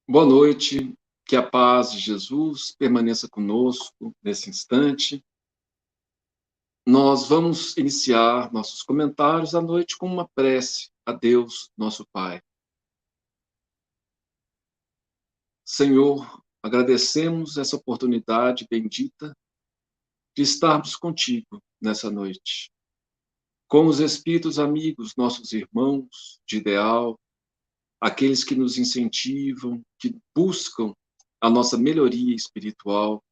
Boa noite, que a paz de Jesus permaneça conosco nesse instante. Nós vamos iniciar nossos comentários à noite com uma prece a Deus, nosso Pai. Senhor, agradecemos essa oportunidade bendita de estarmos contigo nessa noite, com os espíritos amigos, nossos irmãos de ideal, aqueles que nos incentivam, que buscam a nossa melhoria espiritual,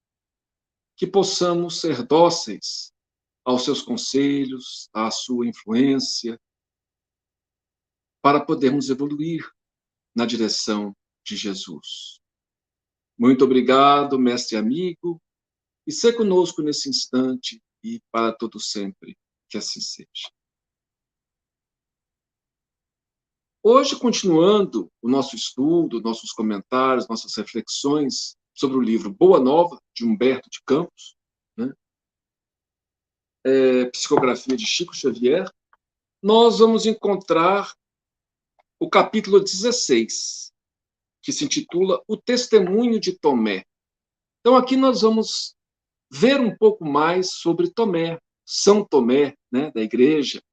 que possamos ser dóceis aos seus conselhos, à sua influência, para podermos evoluir na direção de Jesus. Muito obrigado, mestre amigo, e ser conosco nesse instante e para todo sempre, que assim seja. Hoje, continuando o nosso estudo, nossos comentários, nossas reflexões sobre o livro Boa Nova, de Humberto de Campos, né? Psicografia de Chico Xavier, nós vamos encontrar o capítulo 16, que se intitula O Testemunho de Tomé. Então, aqui nós vamos ver um pouco mais sobre Tomé, São Tomé, né, da igreja,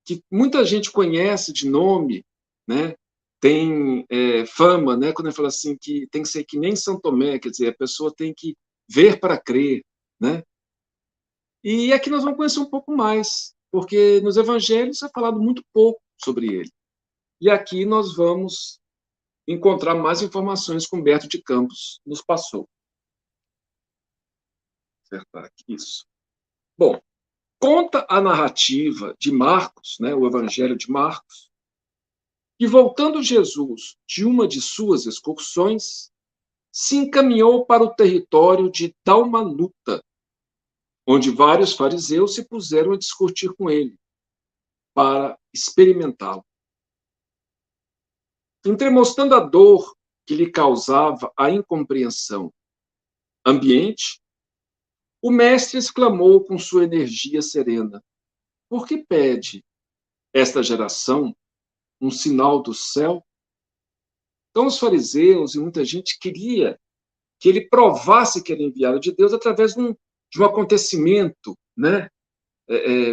que muita gente conhece de nome, né, tem fama, né, quando ele fala assim, que tem que ser que nem São Tomé, quer dizer, a pessoa tem que ver para crer, né? E aqui nós vamos conhecer um pouco mais, porque nos evangelhos é falado muito pouco sobre ele. E aqui nós vamos encontrar mais informações que Humberto de Campos nos passou. Acertar aqui, isso. Bom, conta a narrativa de Marcos, né, o Evangelho de Marcos, que voltando Jesus de uma de suas excursões, se encaminhou para o território de Dalmanuta, onde vários fariseus se puseram a discutir com ele, para experimentá-lo. Entremostrando a dor que lhe causava a incompreensão ambiente, o mestre exclamou com sua energia serena: por que pede esta geração um sinal do céu? Então, os fariseus e muita gente queria que ele provasse que era enviado de Deus através de um acontecimento, né,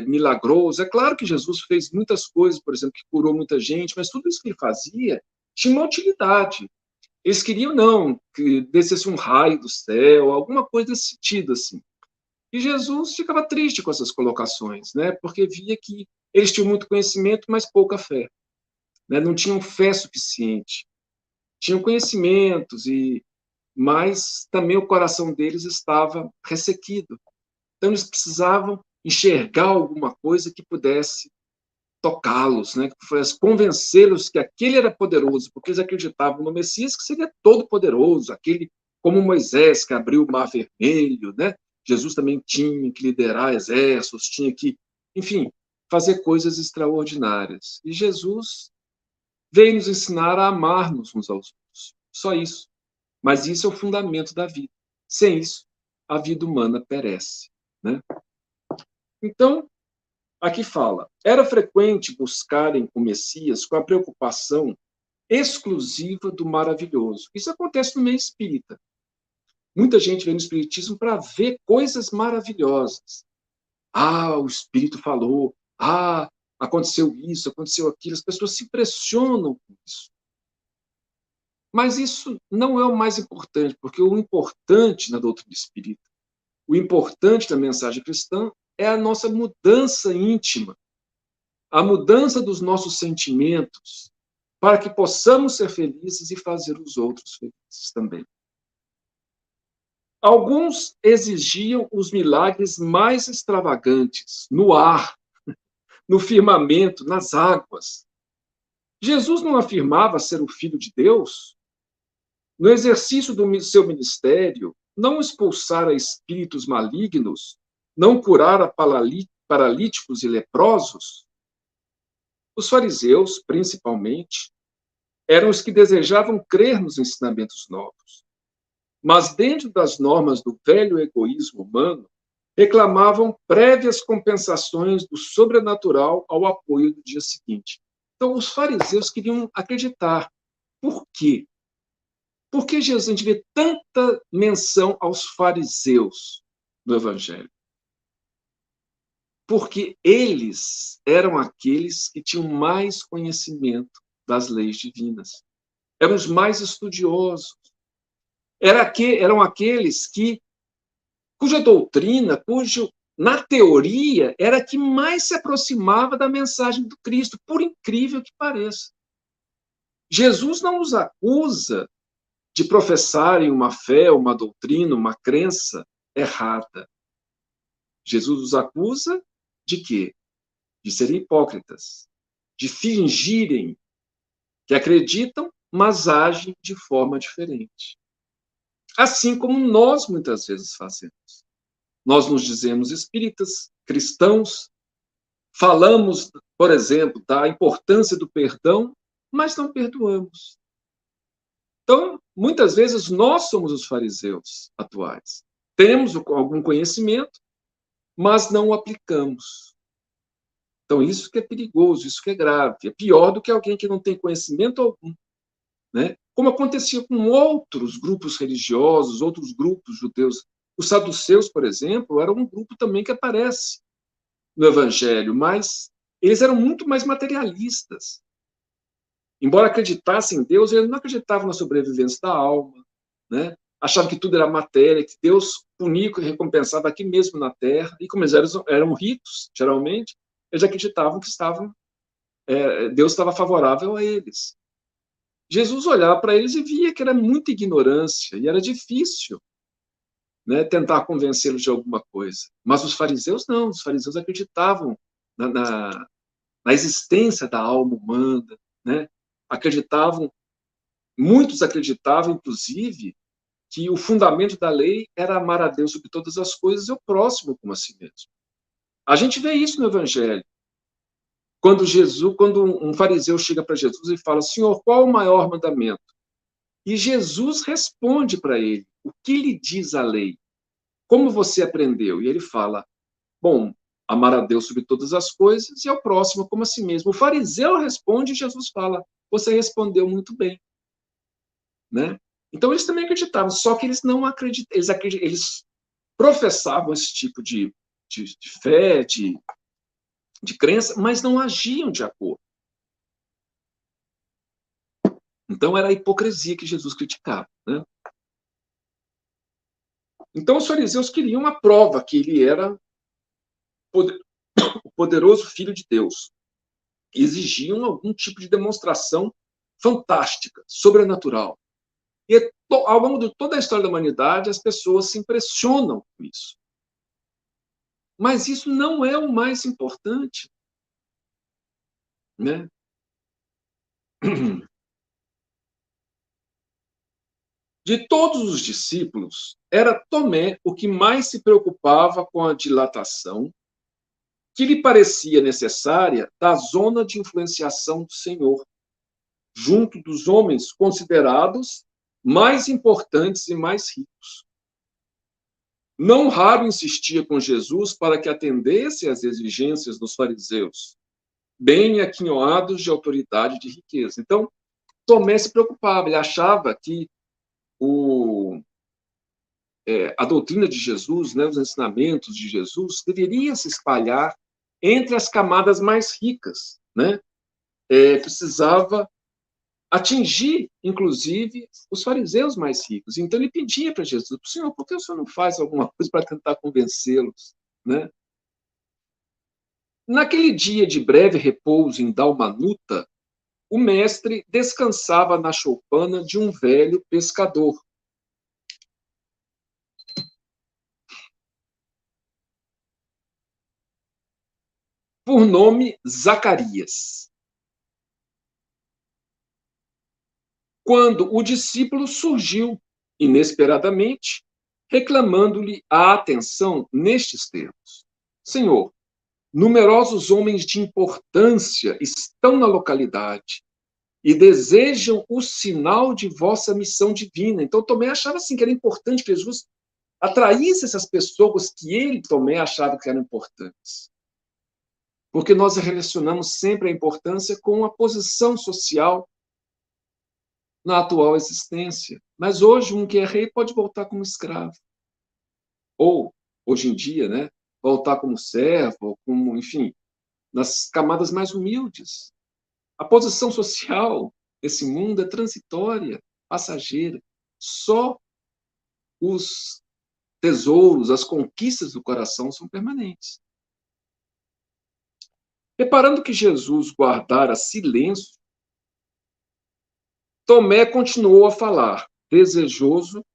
milagroso. É claro que Jesus fez muitas coisas, por exemplo, que curou muita gente, mas tudo isso que ele fazia tinha uma utilidade. Eles queriam, não, que descesse um raio do céu, alguma coisa desse sentido, assim. E Jesus ficava triste com essas colocações, né, porque via que eles tinham muito conhecimento, mas pouca fé, né, não tinham fé suficiente. Tinham conhecimentos, mas também o coração deles estava ressequido. Então, eles precisavam enxergar alguma coisa que pudesse tocá-los, né? Que pudesse convencê-los que aquele era poderoso, porque eles acreditavam no Messias, que seria todo-poderoso, aquele como Moisés, que abriu o Mar Vermelho, né? Jesus também tinha que liderar exércitos, tinha que, enfim, fazer coisas extraordinárias. E Jesus veio nos ensinar a amar-nos uns aos outros. Só isso. Mas isso é o fundamento da vida. Sem isso, a vida humana perece, né? Então, aqui fala: era frequente buscarem o Messias com a preocupação exclusiva do maravilhoso. Isso acontece no meio espírita. Muita gente vem no espiritismo para ver coisas maravilhosas. Ah, o espírito falou. Ah, aconteceu isso, aconteceu aquilo. As pessoas se impressionam com isso. Mas isso não é o mais importante, porque o importante na doutrina espírita, o importante da mensagem cristã é a nossa mudança íntima, a mudança dos nossos sentimentos, para que possamos ser felizes e fazer os outros felizes também. Alguns exigiam os milagres mais extravagantes, no ar, no firmamento, nas águas. Jesus não afirmava ser o Filho de Deus? No exercício do seu ministério, não expulsara espíritos malignos, não curara paralíticos e leprosos? Os fariseus, principalmente, eram os que desejavam crer nos ensinamentos novos. Mas, dentro das normas do velho egoísmo humano, reclamavam prévias compensações do sobrenatural ao apoio do dia seguinte. Então, os fariseus queriam acreditar. Por quê? Por que Jesus, a gente vê tanta menção aos fariseus no Evangelho? Porque eles eram aqueles que tinham mais conhecimento das leis divinas. Eram os mais estudiosos. Eram aqueles cuja doutrina, na teoria, era a que mais se aproximava da mensagem do Cristo, por incrível que pareça. Jesus não nos acusa de professarem uma fé, uma doutrina, uma crença errada. Jesus nos acusa de quê? De serem hipócritas, de fingirem que acreditam, mas agem de forma diferente. Assim como nós muitas vezes fazemos. Nós nos dizemos espíritas, cristãos, falamos, por exemplo, da importância do perdão, mas não perdoamos. Então, muitas vezes, nós somos os fariseus atuais. Temos algum conhecimento, mas não o aplicamos. Então, isso que é perigoso, isso que é grave. É pior do que alguém que não tem conhecimento algum. Né? Como acontecia com outros grupos religiosos, outros grupos judeus. Os saduceus, por exemplo, eram um grupo também que aparece no Evangelho, mas eles eram muito mais materialistas. Embora acreditassem em Deus, eles não acreditavam na sobrevivência da alma, né? Achavam que tudo era matéria, que Deus punia e recompensava aqui mesmo na terra, e como eles eram ricos, geralmente, eles acreditavam que Deus estava favorável a eles. Jesus olhava para eles e via que era muita ignorância, e era difícil, né, tentar convencê-los de alguma coisa. Mas os fariseus não, os fariseus acreditavam na existência da alma humana, né? Muitos acreditavam, inclusive, que o fundamento da lei era amar a Deus sobre todas as coisas e o próximo como a si mesmo. A gente vê isso no Evangelho. Quando um fariseu chega para Jesus e fala: Senhor, qual é o maior mandamento? E Jesus responde para ele: o que lhe diz a lei? Como você aprendeu? E ele fala: bom, amar a Deus sobre todas as coisas e ao próximo como a si mesmo. O fariseu responde e Jesus fala: você respondeu muito bem. Né? Então eles também acreditavam, só que eles não acreditavam, eles professavam esse tipo de fé, de crença, mas não agiam de acordo. Então era a hipocrisia que Jesus criticava. Né? Então os fariseus queriam uma prova que ele era o poderoso Filho de Deus. Exigiam algum tipo de demonstração fantástica, sobrenatural. E ao longo de toda a história da humanidade, as pessoas se impressionam com isso. Mas isso não é o mais importante. Né? De todos os discípulos, era Tomé o que mais se preocupava com a dilatação que lhe parecia necessária da zona de influenciação do Senhor, junto dos homens considerados mais importantes e mais ricos. Não raro insistia com Jesus para que atendesse às exigências dos fariseus, bem aquinhoados de autoridade e de riqueza. Então, Tomé se preocupava, ele achava que a doutrina de Jesus, né, os ensinamentos de Jesus, deveria se espalhar entre as camadas mais ricas. Né? Precisava atingir, inclusive, os fariseus mais ricos. Então, ele pedia para Jesus: Senhor, por que o Senhor não faz alguma coisa para tentar convencê-los? Né? Naquele dia de breve repouso em Dalmanuta, o mestre descansava na choupana de um velho pescador. Por nome Zacarias. Quando o discípulo surgiu, inesperadamente, reclamando-lhe a atenção nestes termos: Senhor, numerosos homens de importância estão na localidade e desejam o sinal de vossa missão divina. Então, Tomé achava assim que era importante que Jesus atraísse essas pessoas que ele, Tomé, achava que eram importantes. Porque nós relacionamos sempre a importância com a posição social na atual existência. Mas hoje, um que é rei pode voltar como escravo. Ou, hoje em dia, né, voltar como servo, ou como, enfim, nas camadas mais humildes. A posição social desse mundo é transitória, passageira. Só os tesouros, as conquistas do coração são permanentes. Reparando que Jesus guardara silêncio, Tomé continuou a falar, desejoso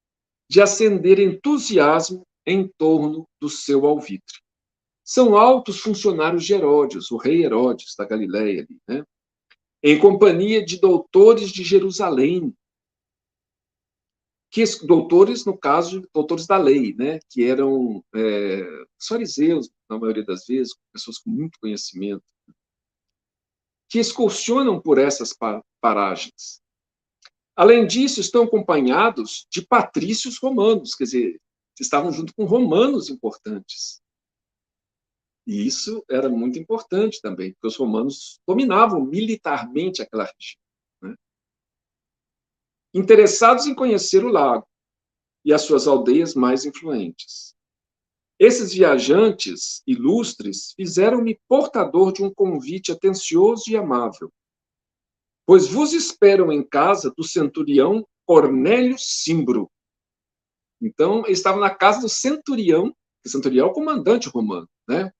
de acender entusiasmo em torno do seu alvitre. São altos funcionários de Herodes, o rei Herodes da Galileia, né? Em companhia de doutores de Jerusalém, que doutores, no caso, doutores da lei, né? Que eram fariseus, na maioria das vezes, pessoas com muito conhecimento, que excursionam por essas paragens. Além disso, estão acompanhados de patrícios romanos, quer dizer, estavam junto com romanos importantes. E isso era muito importante também, porque os romanos dominavam militarmente aquela região, né? Interessados em conhecer o lago e as suas aldeias mais influentes. Esses viajantes ilustres fizeram-me portador de um convite atencioso e amável, pois vos esperam em casa do centurião Cornélio Cimbro. Então, eles estavam na casa do centurião, que o centurião é o comandante romano, né?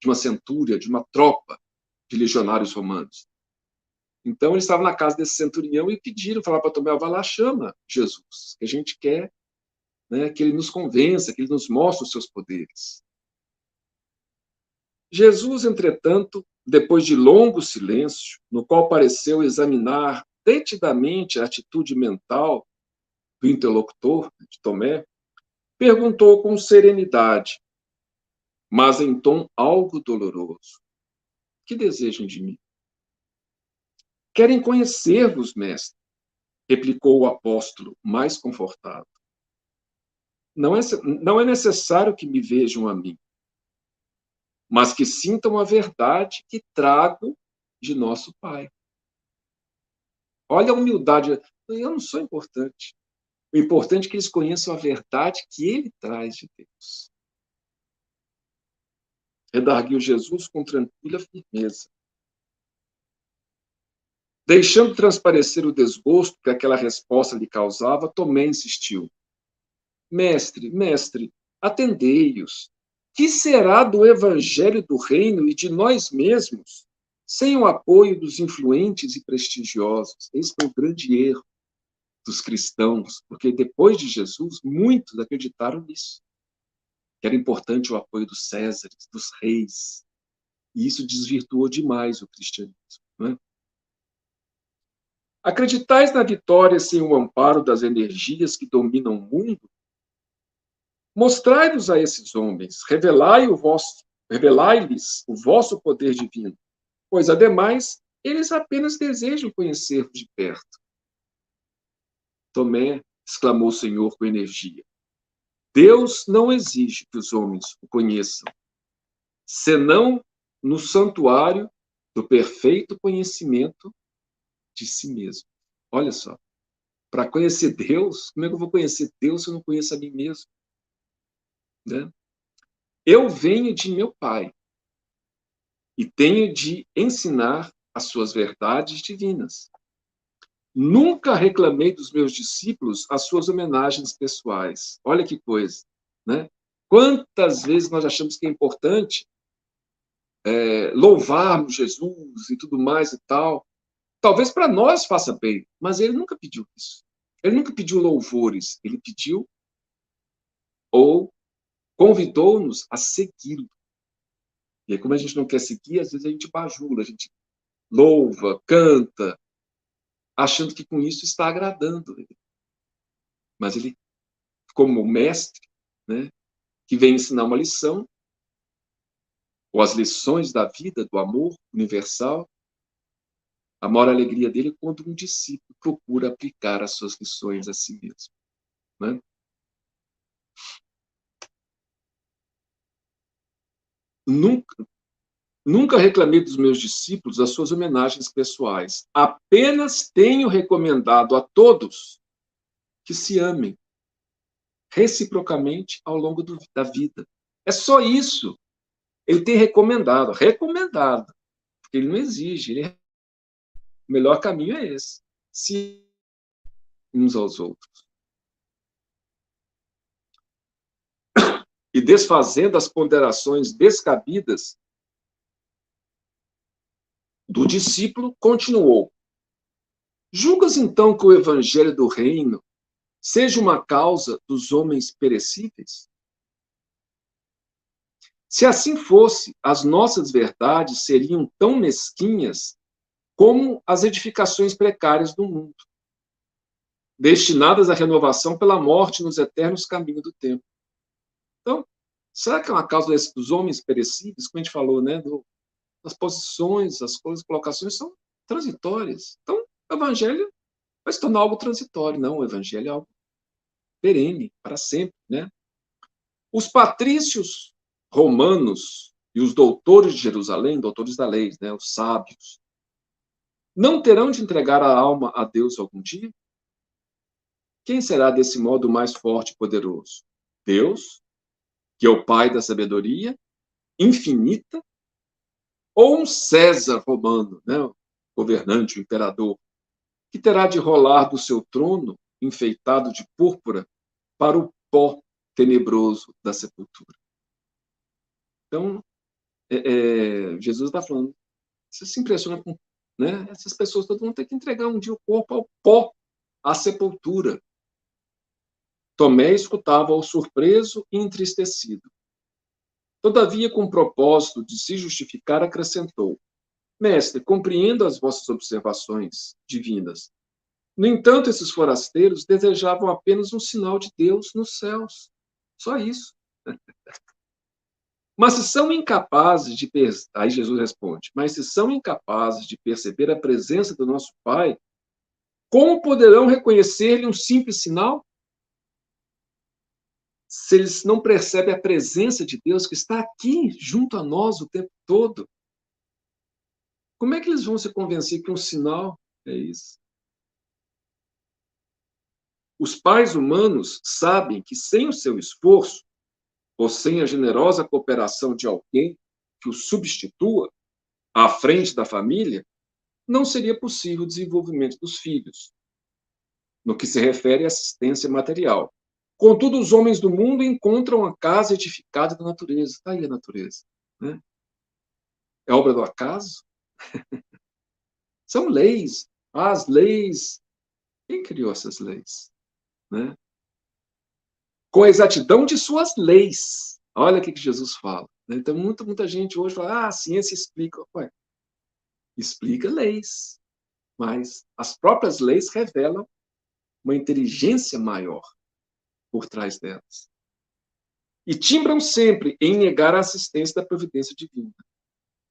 De uma centúria, de uma tropa de legionários romanos. Então, eles estavam na casa desse centurião e pediram, falaram para Tomé, vai lá, chama Jesus, que a gente quer, né, que ele nos convença, que ele nos mostre os seus poderes. Jesus, entretanto, depois de longo silêncio, no qual pareceu examinar detidamente a atitude mental do interlocutor, de Tomé, perguntou com serenidade, mas em tom algo doloroso: que desejam de mim? Querem conhecer-vos, mestre, replicou o apóstolo, mais confortado. Não é necessário que me vejam a mim, mas que sintam a verdade que trago de nosso Pai. Olha a humildade. Eu não sou importante. O importante é que eles conheçam a verdade que ele traz de Deus. Redarguiu Jesus com tranquila firmeza. Deixando transparecer o desgosto que aquela resposta lhe causava, Tomé insistiu. Mestre, mestre, atendei-os. Que será do evangelho do reino e de nós mesmos sem o apoio dos influentes e prestigiosos? Esse foi o grande erro dos cristãos, porque depois de Jesus, muitos acreditaram nisso, que era importante o apoio dos Césares, dos reis, e isso desvirtuou demais o cristianismo, não é? Acreditais na vitória sem o amparo das energias que dominam o mundo? Mostrai-nos a esses homens, revelai-lhes o vosso poder divino, pois, ademais, eles apenas desejam conhecer-vos de perto. Tomé, exclamou o Senhor com energia, Deus não exige que os homens o conheçam, senão no santuário do perfeito conhecimento de si mesmo. Olha só, para conhecer Deus, como é que eu vou conhecer Deus se eu não conheço a mim mesmo? Né? Eu venho de meu Pai e tenho de ensinar as suas verdades divinas. Nunca reclamei dos meus discípulos as suas homenagens pessoais. Olha que coisa, né? Quantas vezes nós achamos que é importante louvarmos Jesus e tudo mais e tal. Talvez para nós faça bem, mas ele nunca pediu isso. Ele nunca pediu louvores, ele pediu ou convidou-nos a segui-lo. E aí, como a gente não quer seguir, às vezes a gente bajula, a gente louva, canta, achando que com isso está agradando ele. Mas ele, como mestre, né, que vem ensinar uma lição, ou as lições da vida, do amor universal, a maior alegria dele é quando um discípulo procura aplicar as suas lições a si mesmo. Né? Nunca reclamei dos meus discípulos as suas homenagens pessoais. Apenas tenho recomendado a todos que se amem reciprocamente ao longo da vida. É só isso. Ele tem recomendado, porque ele não exige. O melhor caminho é esse. Se uns aos outros. E desfazendo as ponderações descabidas, do discípulo, continuou: julgas então que o evangelho do reino seja uma causa dos homens perecíveis? Se assim fosse, as nossas verdades seriam tão mesquinhas como as edificações precárias do mundo, destinadas à renovação pela morte nos eternos caminhos do tempo. Então, será que é uma causa dos homens perecíveis, como a gente falou, né? As posições, as coisas, as colocações são transitórias. Então, o evangelho vai se tornar algo transitório. Não, o evangelho é algo perene, para sempre, né? Os patrícios romanos e os doutores de Jerusalém, doutores da lei, né, os sábios, não terão de entregar a alma a Deus algum dia? Quem será desse modo mais forte e poderoso? Deus, que é o Pai da sabedoria infinita, ou um César romano, né, o governante, o imperador, que terá de rolar do seu trono, enfeitado de púrpura, para o pó tenebroso da sepultura? Então, Jesus está falando, você se impressiona com, né, essas pessoas todas vão ter que entregar um dia o corpo ao pó, à sepultura. Tomé escutava-o surpreso e entristecido. Todavia, com o propósito de se justificar, acrescentou: Mestre, compreendo as vossas observações divinas. No entanto, esses forasteiros desejavam apenas um sinal de Deus nos céus. Só isso. Mas se são incapazes de aí Jesus responde: mas se são incapazes de perceber a presença do nosso Pai, como poderão reconhecer-lhe um simples sinal? Se eles não percebem a presença de Deus que está aqui junto a nós o tempo todo, como é que eles vão se convencer que um sinal é isso? Os pais humanos sabem que sem o seu esforço, ou sem a generosa cooperação de alguém que o substitua à frente da família, não seria possível o desenvolvimento dos filhos, no que se refere à assistência material. Contudo, os homens do mundo encontram a casa edificada da natureza. Está aí a natureza. Né? É obra do acaso? São leis. As leis. Quem criou essas leis? Né? Com a exatidão de suas leis. Olha o que Jesus fala. Né? Então, muita gente hoje fala, a ciência explica. Ué, explica leis. Mas as próprias leis revelam uma inteligência maior por trás delas. E timbram sempre em negar a assistência da providência divina.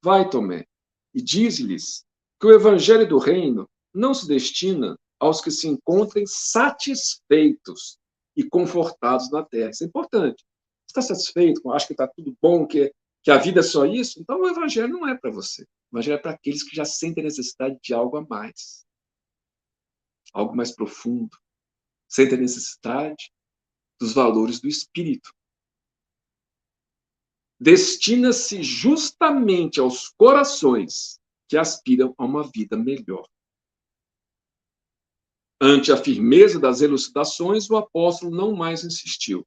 Vai, Tomé, e diz-lhes que o evangelho do reino não se destina aos que se encontrem satisfeitos e confortados na terra. Isso é importante. Está satisfeito? Acha que está tudo bom, que a vida é só isso? Então o evangelho não é para você. O evangelho é para aqueles que já sentem necessidade de algo a mais. Algo mais profundo. Sentem necessidade dos valores do espírito. Destina-se justamente aos corações que aspiram a uma vida melhor. Ante a firmeza das elucidações, o apóstolo não mais insistiu.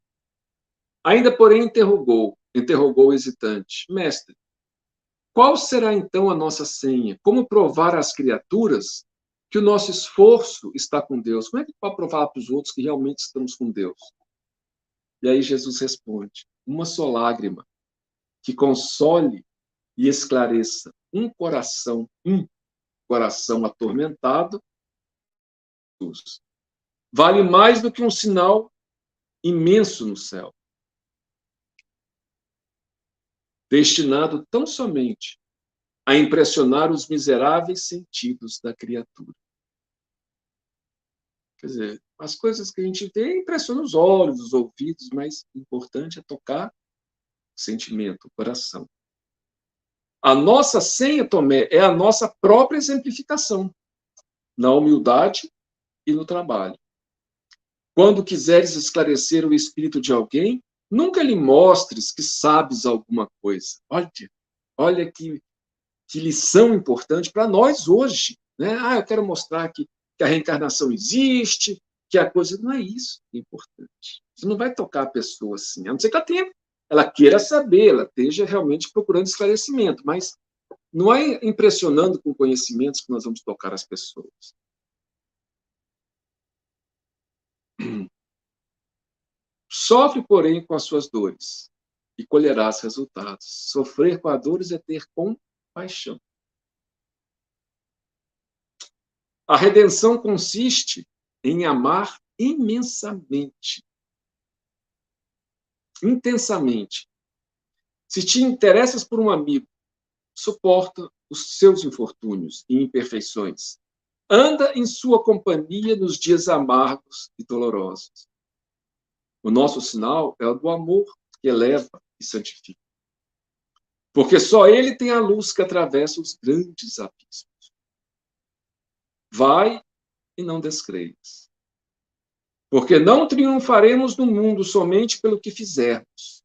Ainda, porém, interrogou hesitante: Mestre, qual será então a nossa senha? Como provar às criaturas que o nosso esforço está com Deus? Como é que pode provar para os outros que realmente estamos com Deus? E aí Jesus responde: uma só lágrima que console e esclareça um coração atormentado, vale mais do que um sinal imenso no céu, destinado tão somente a impressionar os miseráveis sentidos da criatura. Quer dizer, as coisas que a gente vê impressionam os olhos, os ouvidos, mas o importante é tocar o sentimento, o coração. A nossa senha, Tomé, é a nossa própria exemplificação, na humildade e no trabalho. Quando quiseres esclarecer o espírito de alguém, nunca lhe mostres que sabes alguma coisa. Olha que lição importante para nós hoje. Né? Eu quero mostrar que a reencarnação existe, que a coisa... Não é isso que é importante. Você não vai tocar a pessoa assim, a não ser que ela queira saber, ela esteja realmente procurando esclarecimento, mas não é impressionando com conhecimentos que nós vamos tocar as pessoas. Sofre, porém, com as suas dores e colherás resultados. Sofrer com as dores é ter compaixão. A redenção consiste em amar imensamente, intensamente. Se te interessas por um amigo, suporta os seus infortúnios e imperfeições. Anda em sua companhia nos dias amargos e dolorosos. O nosso sinal é o do amor que eleva e santifica. Porque só ele tem a luz que atravessa os grandes abismos. Vai e não descreias. Porque não triunfaremos no mundo somente pelo que fizermos,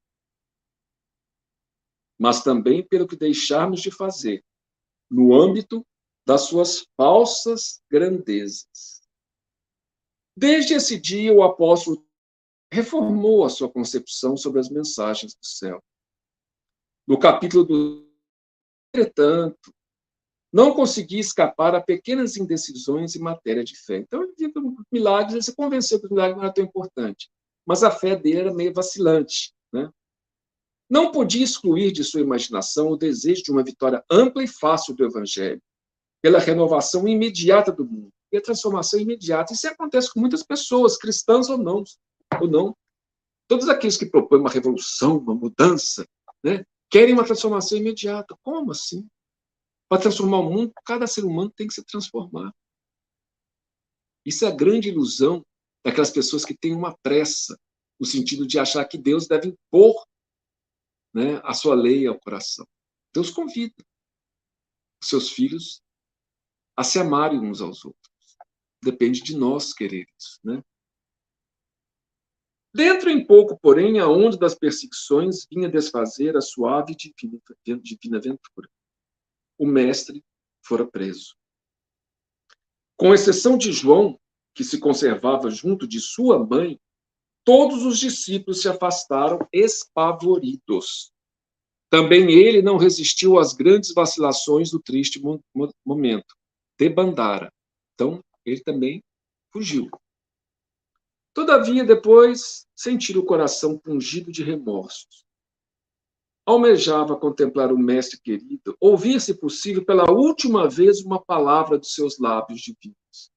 mas também pelo que deixarmos de fazer, no âmbito das suas falsas grandezas. Desde esse dia, o apóstolo reformou a sua concepção sobre as mensagens do céu. No capítulo do entretanto, não conseguia escapar a pequenas indecisões em matéria de fé. Então, ele viu que milagres, ele se convenceu que o milagre não era tão importante. Mas a fé dele era meio vacilante. Né? Não podia excluir de sua imaginação o desejo de uma vitória ampla e fácil do Evangelho, pela renovação imediata do mundo, e a transformação imediata. Isso acontece com muitas pessoas, cristãs ou não. Todos aqueles que propõem uma revolução, uma mudança, né, querem uma transformação imediata. Como assim? Para transformar o mundo, cada ser humano tem que se transformar. Isso é a grande ilusão daquelas pessoas que têm uma pressa, no sentido de achar que Deus deve impor, né, a sua lei ao coração. Deus convida os seus filhos a se amarem uns aos outros. Depende de nós querer isso. Né? Dentro em pouco, porém, a onda das perseguições vinha desfazer a suave e divina ventura. O mestre fora preso. Com exceção de João, que se conservava junto de sua mãe, todos os discípulos se afastaram espavoridos. Também ele não resistiu às grandes vacilações do triste momento. Debandara. Então, ele também fugiu. Todavia, depois, sentiu o coração pungido de remorsos. Almejava contemplar o mestre querido, ouvir, se possível, pela última vez uma palavra dos seus lábios divinos.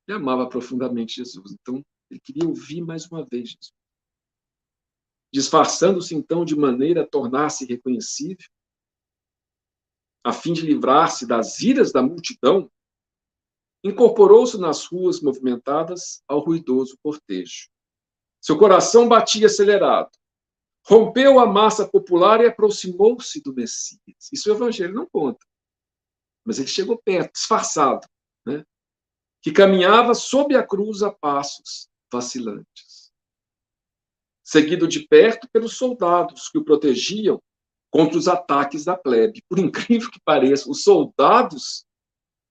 Ele amava profundamente Jesus, então ele queria ouvir mais uma vez Jesus. Disfarçando-se, então, de maneira a tornar-se reconhecível, a fim de livrar-se das iras da multidão, incorporou-se nas ruas movimentadas ao ruidoso cortejo. Seu coração batia acelerado. Rompeu a massa popular e aproximou-se do Messias. Isso o Evangelho não conta. Mas ele chegou perto, disfarçado, né? Que caminhava sob a cruz a passos vacilantes. Seguido de perto pelos soldados que o protegiam contra os ataques da plebe. Por incrível que pareça, os soldados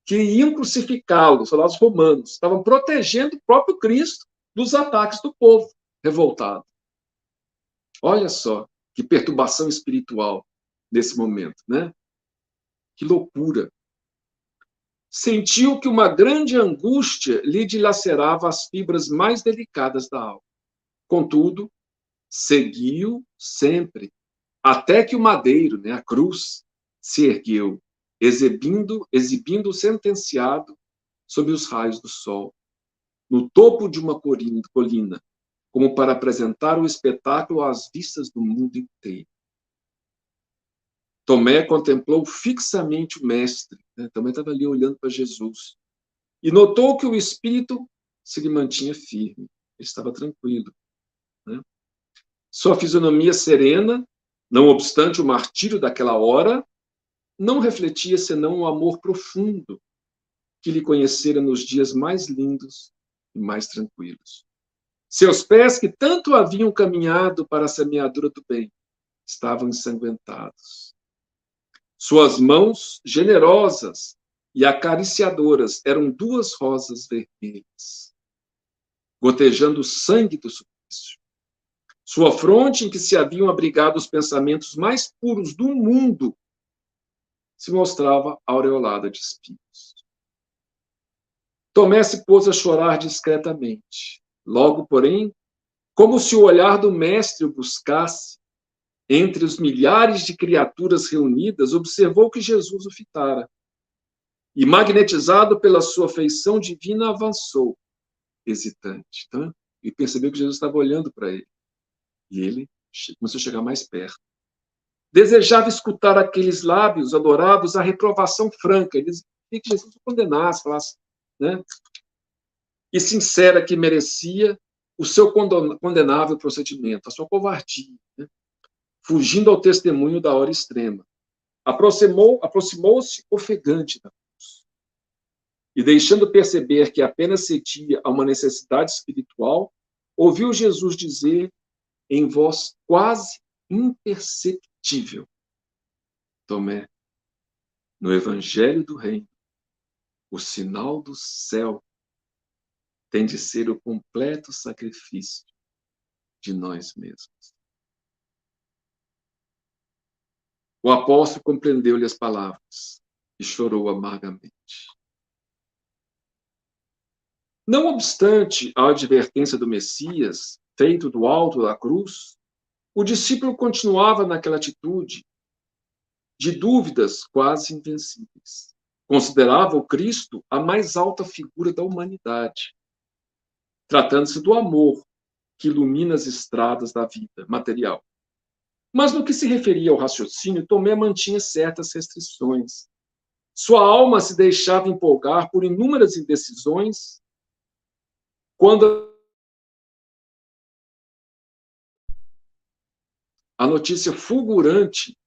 que iam crucificá-lo, os soldados romanos, estavam protegendo o próprio Cristo dos ataques do povo revoltado. Olha só que perturbação espiritual nesse momento, né? Que loucura. Sentiu que uma grande angústia lhe dilacerava as fibras mais delicadas da alma. Contudo, seguiu sempre, até que o madeiro, né, a cruz, se ergueu, exibindo o sentenciado sob os raios do sol, no topo de uma colina, como para apresentar o espetáculo às vistas do mundo inteiro. Tomé contemplou fixamente o mestre, né? Tomé estava ali olhando para Jesus, e notou que o espírito se lhe mantinha firme, ele estava tranquilo. Né? Sua fisionomia serena, não obstante o martírio daquela hora, não refletia senão o amor profundo que lhe conhecera nos dias mais lindos e mais tranquilos. Seus pés, que tanto haviam caminhado para a semeadura do bem, estavam ensanguentados. Suas mãos, generosas e acariciadoras, eram duas rosas vermelhas, gotejando o sangue do suplício. Sua fronte, em que se haviam abrigado os pensamentos mais puros do mundo, se mostrava aureolada de espinhos. Tomé se pôs a chorar discretamente. Logo, porém, como se o olhar do mestre o buscasse, entre os milhares de criaturas reunidas, observou que Jesus o fitara. E, magnetizado pela sua feição divina, avançou, hesitante. Tá? E percebeu que Jesus estava olhando para ele. E ele começou a chegar mais perto. Desejava escutar aqueles lábios adorados a reprovação franca. Ele queria que Jesus o condenasse, falasse, né? E sincera que merecia o seu condenável procedimento, a sua covardia, né? Fugindo ao testemunho da hora extrema. Aproximou-se ofegante da cruz. E, deixando perceber que apenas cedia a uma necessidade espiritual, ouviu Jesus dizer em voz quase imperceptível: Tomé, no Evangelho do Reino, o sinal do céu tem de ser o completo sacrifício de nós mesmos. O apóstolo compreendeu-lhe as palavras e chorou amargamente. Não obstante a advertência do Messias, feito do alto da cruz, o discípulo continuava naquela atitude de dúvidas quase invencíveis. Considerava o Cristo a mais alta figura da humanidade, tratando-se do amor que ilumina as estradas da vida material. Mas no que se referia ao raciocínio, Tomé mantinha certas restrições. Sua alma se deixava empolgar por inúmeras indecisões quando a notícia fulgurante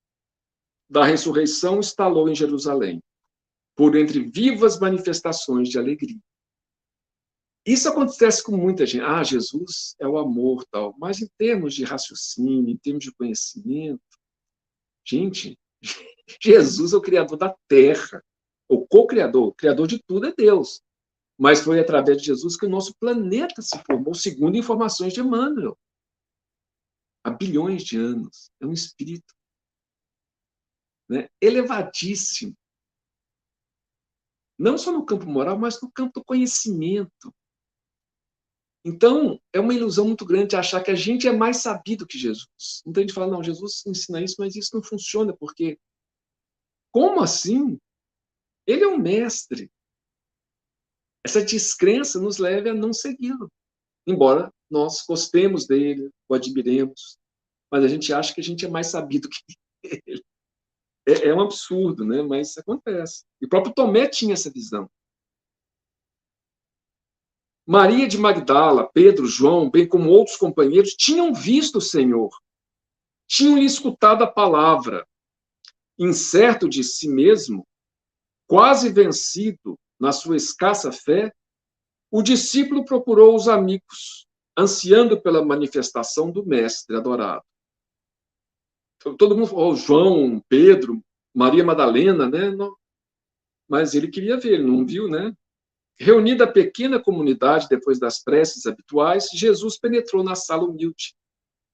da ressurreição estalou em Jerusalém, por entre vivas manifestações de alegria. Isso acontece com muita gente. Ah, Jesus é o amor, tal. Mas em termos de raciocínio, em termos de conhecimento, gente, Jesus é o criador da terra, o co-criador, o criador de tudo é Deus. Mas foi através de Jesus que o nosso planeta se formou, segundo informações de Emmanuel. Há bilhões de anos. É um espírito, né, elevadíssimo. Não só no campo moral, mas no campo do conhecimento. Então, é uma ilusão muito grande achar que a gente é mais sabido que Jesus. Então, a gente fala, não, Jesus ensina isso, mas isso não funciona, porque como assim? Ele é um mestre. Essa descrença nos leva a não segui-lo. Embora nós gostemos dele, o admiremos, mas a gente acha que a gente é mais sabido que ele. É um absurdo, né? Mas acontece. E o próprio Tomé tinha essa visão. Maria de Magdala, Pedro, João, bem como outros companheiros, tinham visto o Senhor, tinham-lhe escutado a palavra. Incerto de si mesmo, quase vencido na sua escassa fé, o discípulo procurou os amigos, ansiando pela manifestação do Mestre adorado. Todo mundo falou, João, Pedro, Maria Madalena, né? Mas ele queria ver, ele não viu, né? Reunida a pequena comunidade depois das preces habituais, Jesus penetrou na sala humilde,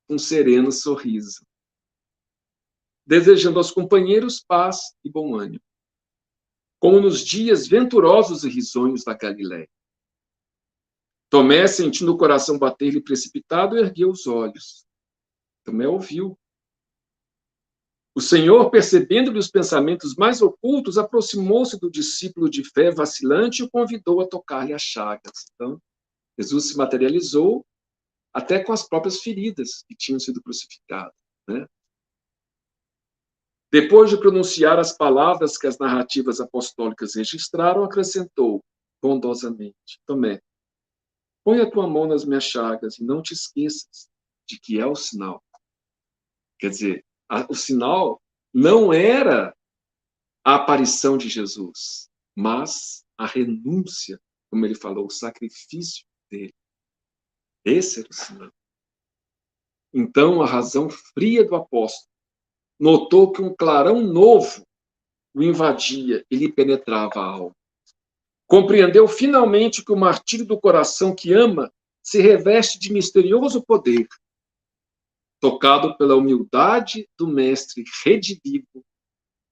com um sereno sorriso, desejando aos companheiros paz e bom ânimo, como nos dias venturosos e risonhos da Galiléia. Tomé, sentindo o coração bater-lhe precipitado, ergueu os olhos. Tomé ouviu. O Senhor, percebendo-lhe os pensamentos mais ocultos, aproximou-se do discípulo de fé vacilante e o convidou a tocar-lhe as chagas. Então, Jesus se materializou até com as próprias feridas que tinham sido crucificadas, né? Depois de pronunciar as palavras que as narrativas apostólicas registraram, acrescentou bondosamente: Tomé, põe a tua mão nas minhas chagas e não te esqueças de que é o sinal. Quer dizer, o sinal não era a aparição de Jesus, mas a renúncia, como ele falou, o sacrifício dele. Esse era o sinal. Então, a razão fria do apóstolo notou que um clarão novo o invadia e lhe penetrava a alma. Compreendeu finalmente que o martírio do coração que ama se reveste de misterioso poder. Tocado pela humildade do mestre redivivo,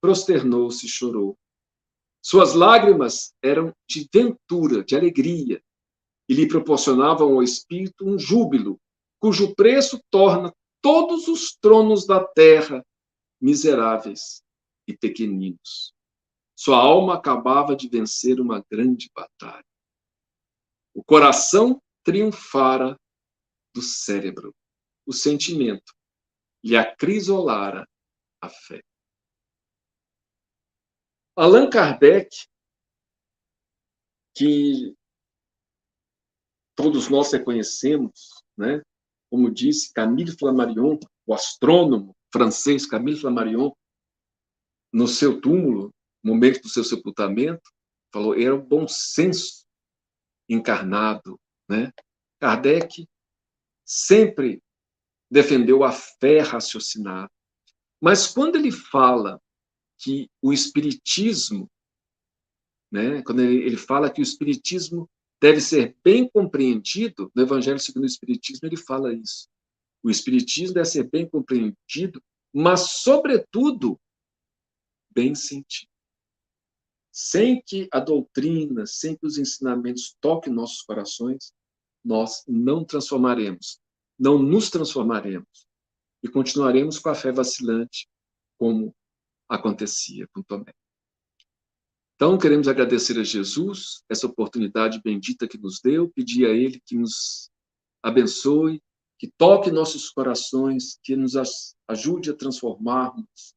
prosternou-se e chorou. Suas lágrimas eram de ventura, de alegria, e lhe proporcionavam ao espírito um júbilo, cujo preço torna todos os tronos da terra miseráveis e pequeninos. Sua alma acabava de vencer uma grande batalha. O coração triunfara do cérebro. O sentimento lhe acrisolara a fé. Allan Kardec, que todos nós reconhecemos, né? Como disse Camille Flammarion, o astrônomo francês Camille Flammarion, no seu túmulo, no momento do seu sepultamento, falou, era o bom senso encarnado, né? Kardec sempre defendeu a fé raciocinada, mas quando ele fala que o espiritismo, né, quando ele fala que o espiritismo deve ser bem compreendido, no Evangelho segundo o Espiritismo ele fala isso. O espiritismo deve ser bem compreendido, mas sobretudo bem sentido. Sem que a doutrina, sem que os ensinamentos toquem nossos corações, nós não transformaremos, não nos transformaremos e continuaremos com a fé vacilante, como acontecia com Tomé. Então, queremos agradecer a Jesus essa oportunidade bendita que nos deu, pedir a Ele que nos abençoe, que toque nossos corações, que nos ajude a transformarmos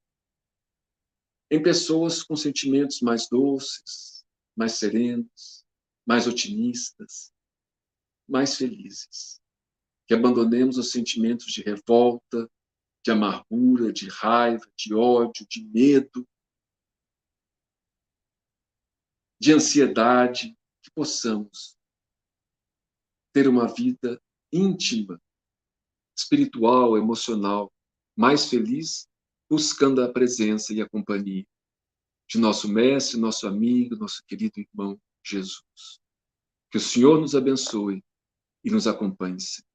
em pessoas com sentimentos mais doces, mais serenos, mais otimistas, mais felizes. Que abandonemos os sentimentos de revolta, de amargura, de raiva, de ódio, de medo, de ansiedade, que possamos ter uma vida íntima, espiritual, emocional, mais feliz, buscando a presença e a companhia de nosso mestre, nosso amigo, nosso querido irmão Jesus. Que o Senhor nos abençoe e nos acompanhe sempre.